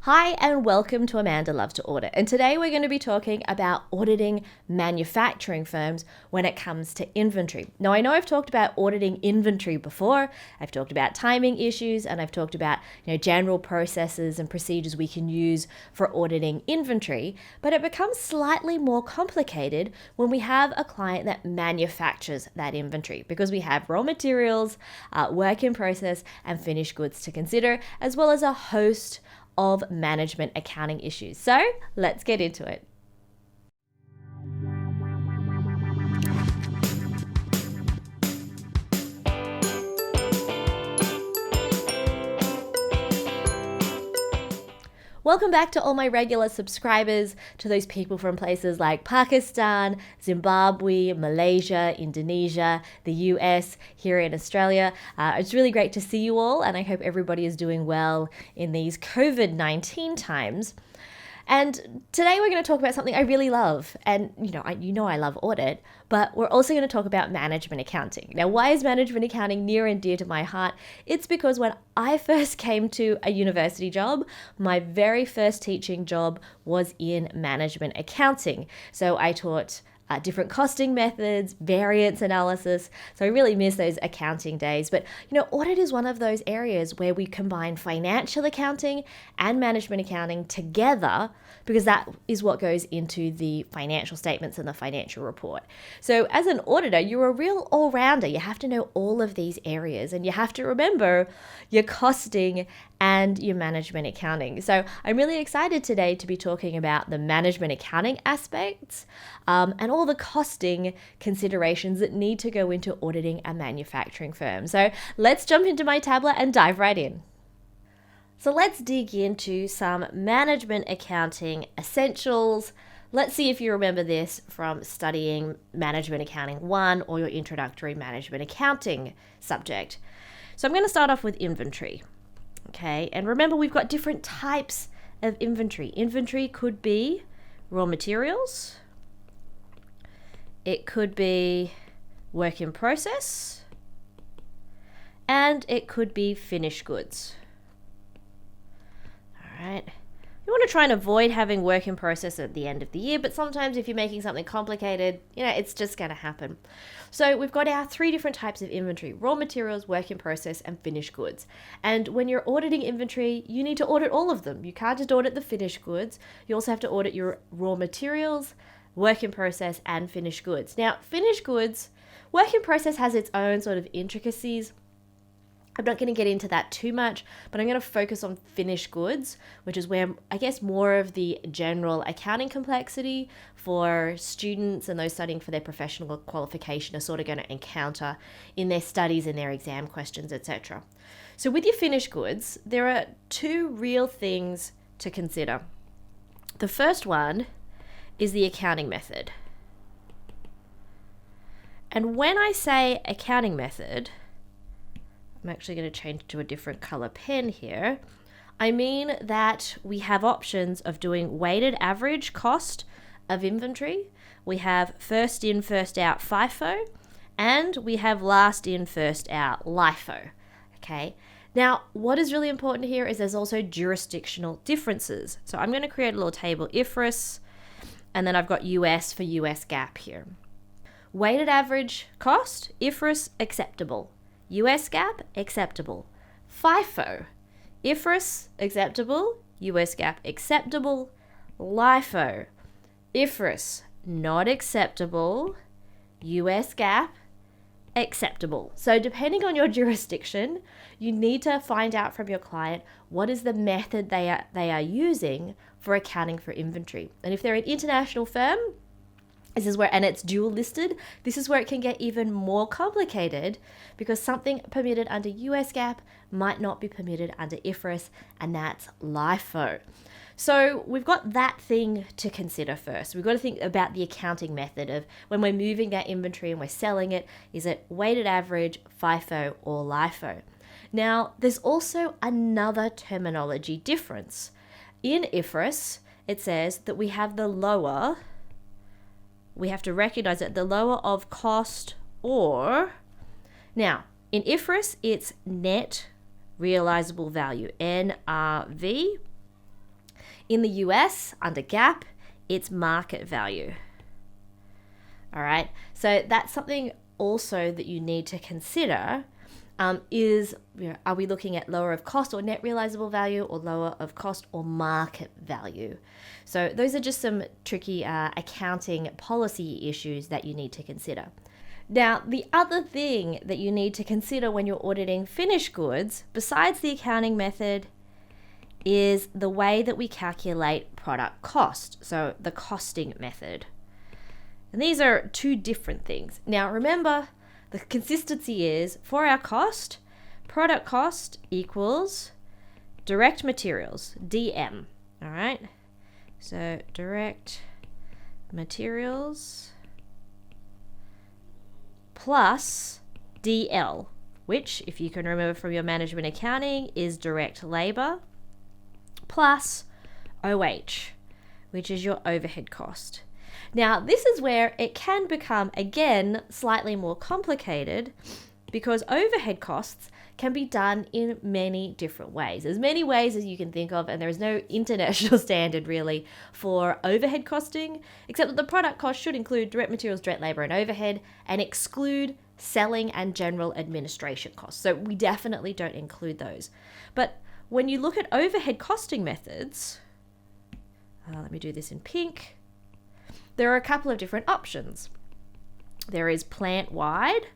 Hi and welcome to Amanda Loves to Audit, and today we're going to be talking about auditing manufacturing firms when it comes to inventory. Now I know I've talked about auditing inventory before, I've talked about timing issues, and I've talked about general processes and procedures we can use for auditing inventory, but it becomes slightly more complicated when we have a client that manufactures that inventory because we have raw materials, work in process, and finished goods to consider, as well as a host of management accounting issues. So let's get into it. Welcome back to all my regular subscribers, to those people from places like Pakistan, Zimbabwe, Malaysia, Indonesia, the US, here in Australia. It's really great to see you all, and I hope everybody is doing well in these COVID-19 times. And today we're going to talk about something I really love. And I love audit, but we're also going to talk about management accounting. Now, why is management accounting near and dear to my heart? It's because when I first came to a university job, my very first teaching job was in management accounting. So I taught different costing methods, variance analysis. So I really miss those accounting days. But, audit is one of those areas where we combine financial accounting and management accounting together because that is what goes into the financial statements and the financial report. So as an auditor, you're a real all-rounder. You have to know all of these areas and you have to remember your costing and your management accounting. So I'm really excited today to be talking about the management accounting aspects and all the costing considerations that need to go into auditing a manufacturing firm. So let's jump into my tablet and dive right in. So let's dig into some management accounting essentials. Let's see if you remember this from studying Management Accounting 1 or your introductory management accounting subject. So I'm going to start off with inventory. Okay, and remember we've got different types of inventory. Inventory could be raw materials, it could be work in process, and it could be finished goods. All right. You want to try and avoid having work in process at the end of the year, but sometimes if you're making something complicated, it's just going to happen. So we've got our three different types of inventory: raw materials, work in process, and finished goods. And when you're auditing inventory, you need to audit all of them. You can't just audit the finished goods. You also have to audit your raw materials, work in process, and finished goods. Now, finished goods, work in process has its own sort of intricacies. I'm not going to get into that too much, but I'm going to focus on finished goods, which is where I guess more of the general accounting complexity for students and those studying for their professional qualification are sort of going to encounter in their studies, in their exam questions, etc. So with your finished goods, there are two real things to consider. The first one is the accounting method. And when I say accounting method, I'm actually going to change to a different color pen here. I mean that we have options of doing weighted average cost of inventory. We have first in, first out FIFO, and we have last in, first out LIFO. Okay. Now, what is really important here is there's also jurisdictional differences. So I'm going to create a little table, IFRS, and then I've got US for US GAAP here. Weighted average cost, IFRS, acceptable. US GAAP, acceptable. FIFO, IFRS, acceptable. US GAAP, acceptable. LIFO, IFRS, not acceptable. US GAAP, acceptable. So depending on your jurisdiction, you need to find out from your client what is the method they are using for accounting for inventory. And if they're an international firm, this is where, and it's dual listed, this is where it can get even more complicated because something permitted under US GAAP might not be permitted under IFRS, and that's LIFO. So we've got that thing to consider first. We've got to think about the accounting method of when we're moving that inventory and we're selling it, is it weighted average, FIFO, or LIFO? Now, there's also another terminology difference. In IFRS, it says that we have the lower, we have to recognize that the lower of cost or, now in IFRS, it's net realizable value, NRV. In the US, under GAAP, it's market value. All right, so that's something also that you need to consider. Are we looking at lower of cost or net realizable value, or lower of cost or market value? So those are just some tricky accounting policy issues that you need to consider. Now, the other thing that you need to consider when you're auditing finished goods, besides the accounting method, is the way that we calculate product cost, so the costing method. And these are two different things. Now, remember, the consistency is for our cost, product cost equals direct materials, DM. All right, so direct materials plus DL, which, if you can remember from your management accounting, is direct labor, plus OH, which is your overhead cost. Now, this is where it can become, again, slightly more complicated, because overhead costs can be done in many different ways. As many ways as you can think of, and there is no international standard really for overhead costing, except that the product cost should include direct materials, direct labor, and overhead, and exclude selling and general administration costs. So we definitely don't include those. But when you look at overhead costing methods, let me do this in pink, there are a couple of different options. There is plant-wide,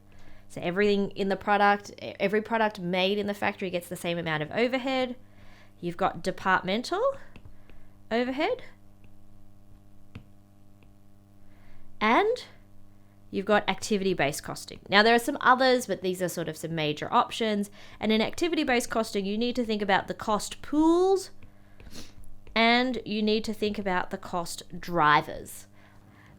so everything in the product, every product made in the factory gets the same amount of overhead. You've got departmental overhead, and you've got activity-based costing. Now, there are some others, but these are sort of some major options. And in activity-based costing, you need to think about the cost pools, and you need to think about the cost drivers.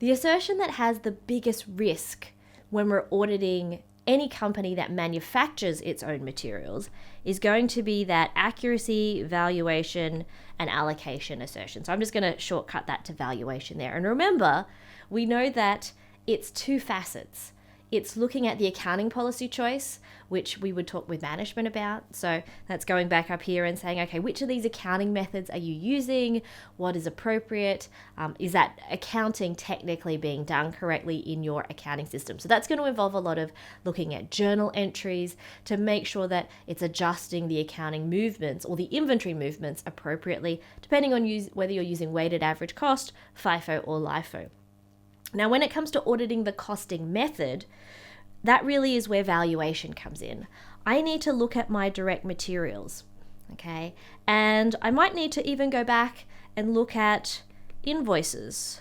The assertion that has the biggest risk when we're auditing any company that manufactures its own materials is going to be that accuracy, valuation, and allocation assertion. So I'm just going to shortcut that to valuation there. And remember, we know that it's two facets. It's looking at the accounting policy choice, which we would talk with management about. So that's going back up here and saying, okay, which of these accounting methods are you using? What is appropriate? Is that accounting technically being done correctly in your accounting system? So that's going to involve a lot of looking at journal entries to make sure that it's adjusting the accounting movements or the inventory movements appropriately, depending on whether you're using weighted average cost, FIFO, or LIFO. Now, when it comes to auditing the costing method, that really is where valuation comes in. I need to look at my direct materials, okay? And I might need to even go back and look at invoices,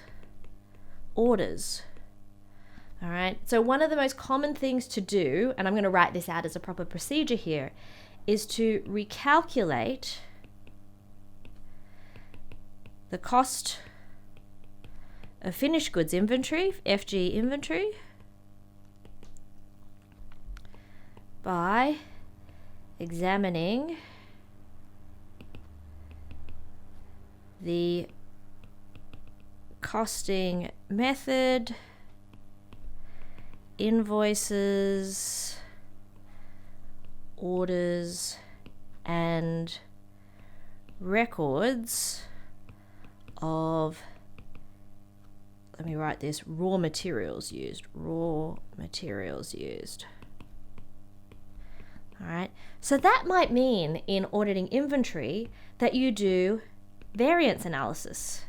orders, all right? So one of the most common things to do, and I'm going to write this out as a proper procedure here, is to recalculate the cost of finished goods inventory, FG inventory, by examining the costing method, invoices, orders, and records of, let me write this, raw materials used. All right, so that might mean in auditing inventory that you do variance analysis.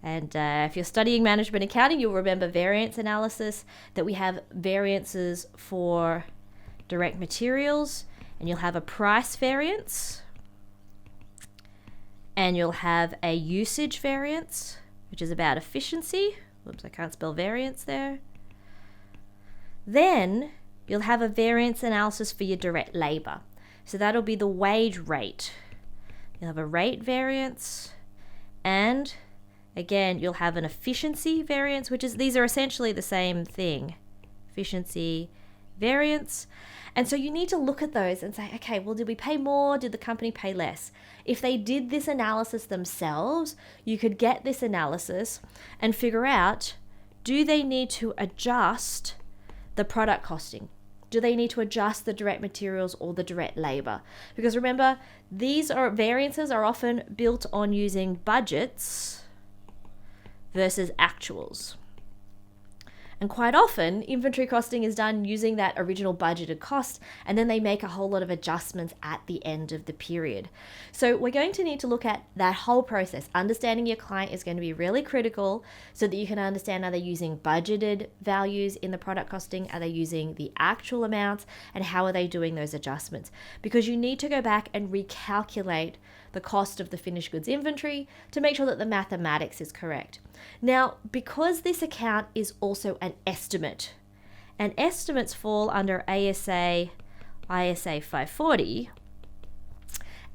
And if you're studying management accounting, you'll remember variance analysis, that we have variances for direct materials, and you'll have a price variance, and you'll have a usage variance, which is about efficiency. Whoops, I can't spell variance there. Then you'll have a variance analysis for your direct labor. So that'll be the wage rate. You'll have a rate variance, and again, you'll have an efficiency variance, which is, these are essentially the same thing. Efficiency variance. And so you need to look at those and say, okay, well, did we pay more? Did the company pay less? If they did this analysis themselves, you could get this analysis and figure out, do they need to adjust the product costing? do they need to adjust the direct materials or the direct labor? Because remember, these variances are often built on using budgets versus actuals. And quite often, inventory costing is done using that original budgeted cost, and then they make a whole lot of adjustments at the end of the period. So we're going to need to look at that whole process. Understanding your client is going to be really critical so that you can understand, are they using budgeted values in the product costing? Are they using the actual amounts? And how are they doing those adjustments? Because you need to go back and recalculate the cost of the finished goods inventory to make sure that the mathematics is correct. Now, because this account is also an estimate, and estimates fall under ISA 540,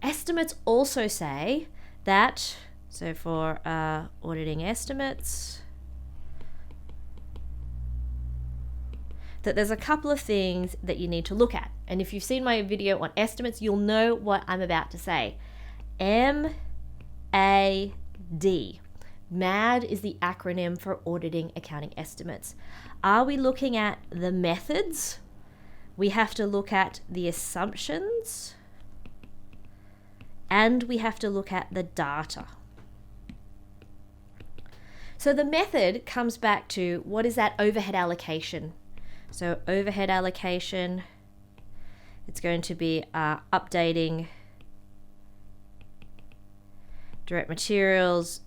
estimates also say that, so for auditing estimates, that there's a couple of things that you need to look at. And if you've seen my video on estimates, you'll know what I'm about to say. MAD. MAD is the acronym for auditing accounting estimates. Are we looking at the methods? We have to look at the assumptions, and we have to look at the data. So the method comes back to, what is that overhead allocation? So overhead allocation, it's going to be updating direct materials,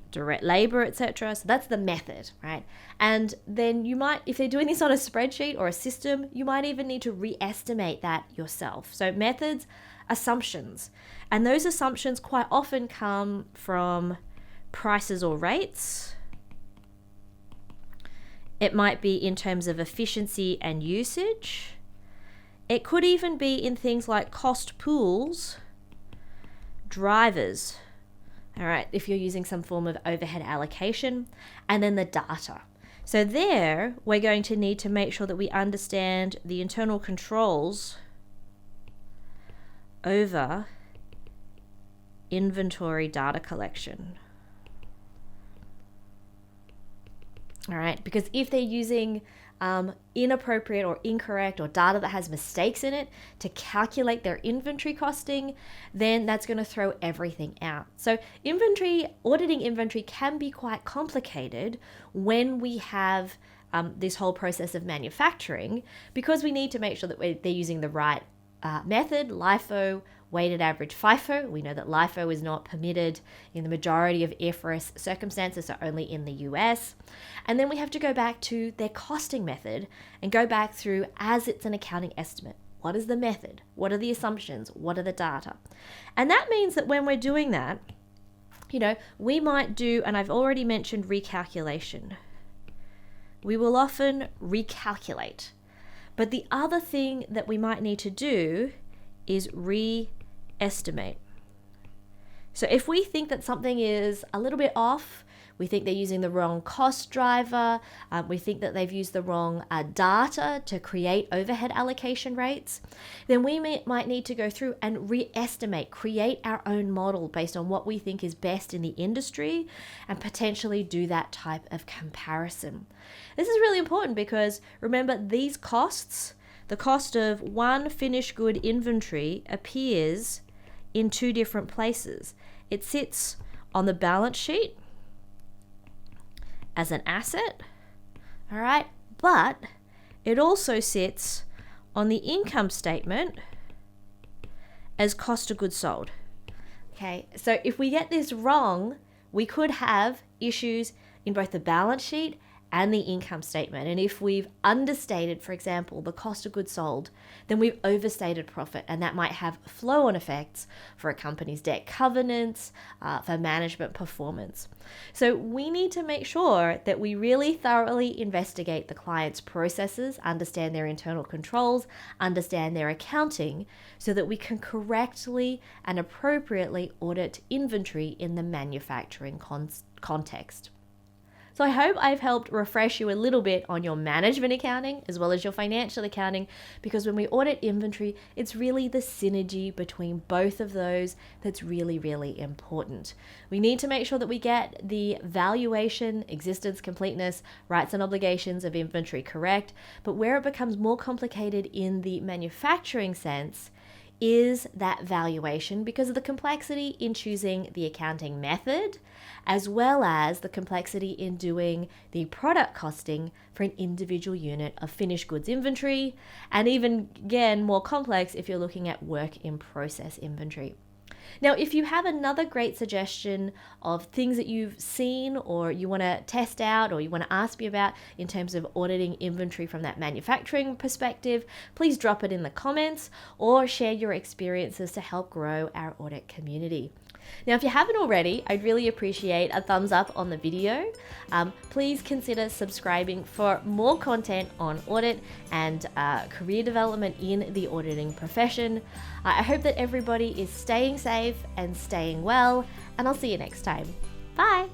direct labor, etc. So that's the method, right? And then you might, if they're doing this on a spreadsheet or a system, you might even need to re-estimate that yourself. So methods, assumptions. And those assumptions quite often come from prices or rates. It might be in terms of efficiency and usage. It could even be in things like cost pools, drivers, all right, if you're using some form of overhead allocation, and then the data. So there, we're going to need to make sure that we understand the internal controls over inventory data collection. All right, because if they're using inappropriate or incorrect or data that has mistakes in it to calculate their inventory costing, then that's going to throw everything out. So auditing inventory can be quite complicated when we have this whole process of manufacturing, because we need to make sure that they're using the right method, LIFO, weighted average FIFO. We know that LIFO is not permitted in the majority of IFRS circumstances, so only in the US. And then we have to go back to their costing method and go back through as it's an accounting estimate. What is the method? What are the assumptions? What are the data? And that means that when we're doing that, we might do, and I've already mentioned recalculation. We will often recalculate. But the other thing that we might need to do is re-estimate. So if we think that something is a little bit off, we think they're using the wrong cost driver, we think that they've used the wrong data to create overhead allocation rates, then we might need to go through and re-estimate, create our own model based on what we think is best in the industry, and potentially do that type of comparison. This is really important because remember, these costs, the cost of one finished good inventory appears in two different places. It sits on the balance sheet as an asset, all right, but it also sits on the income statement as cost of goods sold. Okay, so if we get this wrong, we could have issues in both the balance sheet and the income statement. And if we've understated, for example, the cost of goods sold, then we've overstated profit, and that might have flow-on effects for a company's debt covenants, for management performance. So we need to make sure that we really thoroughly investigate the client's processes, understand their internal controls, understand their accounting, so that we can correctly and appropriately audit inventory in the manufacturing context. So I hope I've helped refresh you a little bit on your management accounting as well as your financial accounting, because when we audit inventory, it's really the synergy between both of those that's really, really important. We need to make sure that we get the valuation, existence, completeness, rights and obligations of inventory correct, but where it becomes more complicated in the manufacturing sense is that valuation, because of the complexity in choosing the accounting method, as well as the complexity in doing the product costing for an individual unit of finished goods inventory, and even, again, more complex if you're looking at work in process inventory. Now, if you have another great suggestion of things that you've seen or you want to test out or you want to ask me about in terms of auditing inventory from that manufacturing perspective, please drop it in the comments or share your experiences to help grow our audit community. Now, if you haven't already, I'd really appreciate a thumbs up on the video. Please consider subscribing for more content on audit and career development in the auditing profession. I hope that everybody is staying safe and staying well, and I'll see you next time. Bye.